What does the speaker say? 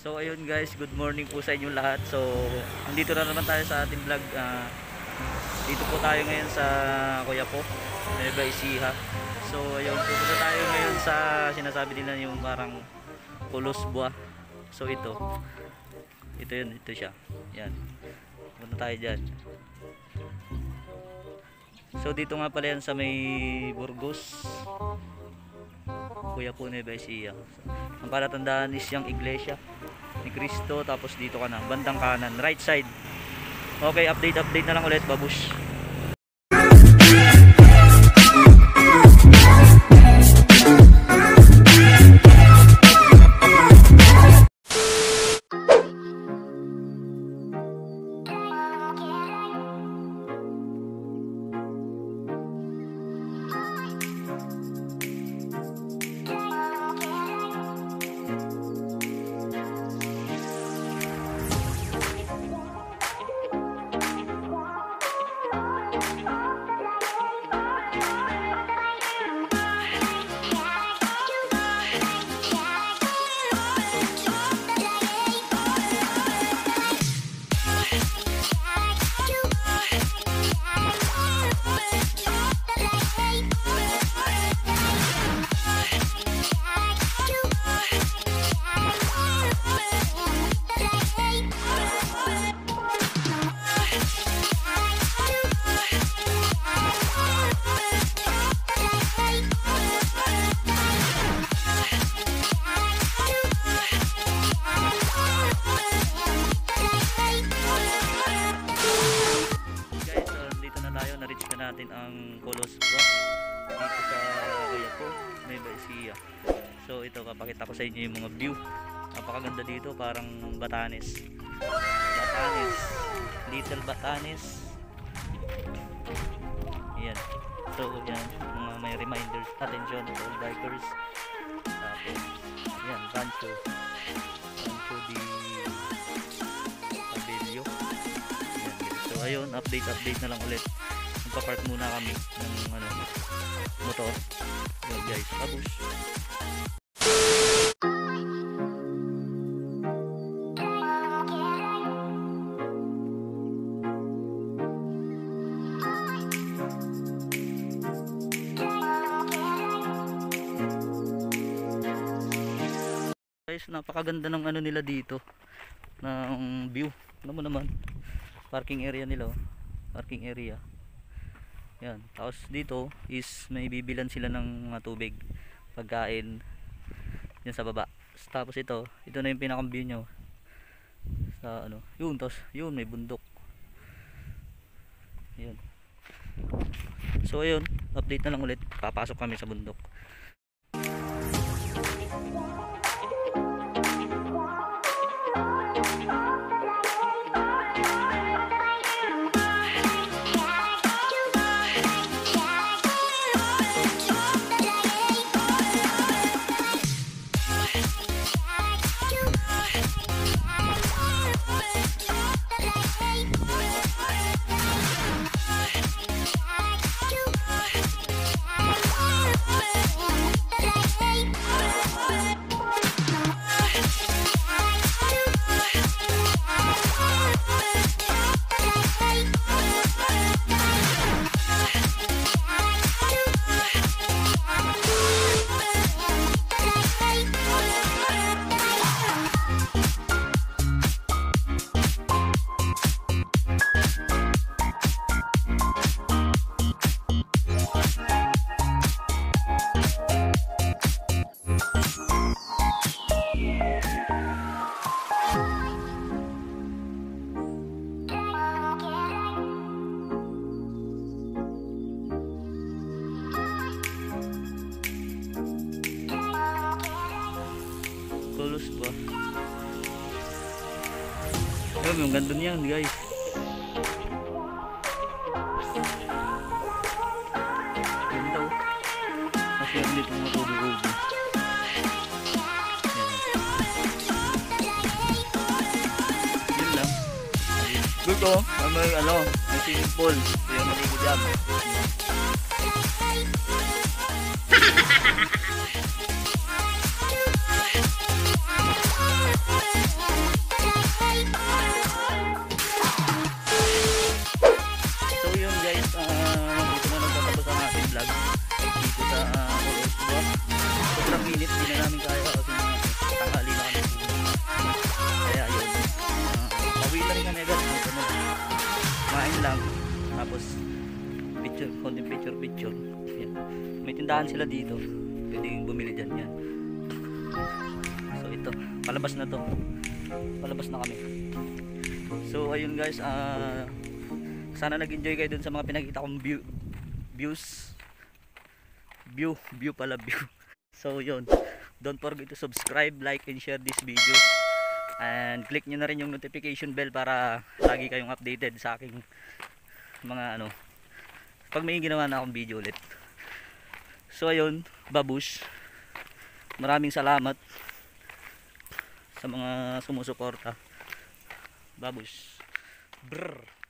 So ayun guys, good morning po sa inyong lahat. So nandito na naman tayo sa ating vlog. Dito po tayo ngayon sa Kuya po, Nueva Ecija. So ayun, pupunta tayo ngayon sa sinasabi nila yung parang Kulos Buah. So ito yun, ito siya. Yan. Pupunta tayo dyan. So dito nga pala yan sa may Burgos, Kuya po, Nueva Ecija. So, ang palatandaan is yung iglesia ni Cristo, tapos dito ka na, bandang kanan, right side. Okay, update na lang ulit, babush. Na-reach na natin ang Kulos Buah dito sa Kuya po, Nueva Ecija. So ito, papakita ko sa inyo yung mga view. Napakaganda dito, parang Batanes, Little Batanes. Yan. So yan, mga may reminders, attention to all bikers. Tapos yan, Rancho di Abelio. Yan. So ayun, update na lang ulit. Magpa-park muna kami ng motor. Yun guys, tapos guys, napakaganda ng nila dito, ng view. Ano mo naman, parking area nila, parking area. Yan. Tapos dito is may bibilan sila ng mga tubig, pagkain yan sa baba. Tapos ito na yung pinakang view nyo sa yun, tapos yun may bundok. Yan. So ayun, update na lang ulit, papasok kami sa bundok. Kulos Buah. Ayun, yung ganda niyan guys. Ganda oh. Kasi yung dito mga tubo-tubo. Yun lang. Dito, may swimming pool. Kaya maligo dyan. tapos picture, konting picture. Yan. May tindahan sila dito, pwedeng bumili dyan. Yan. So ito, palabas na to, palabas na kami. So ayun guys, sana nag-enjoy kayo dun sa mga pinakita kong view. So yun, don't forget to subscribe, like, and share this video, and click nyo na rin yung notification bell para lagi kayong updated sa aking mga pag may ginawa na akong video ulit. So ayun, babush, maraming salamat sa mga sumusuporta. Babush. Brr.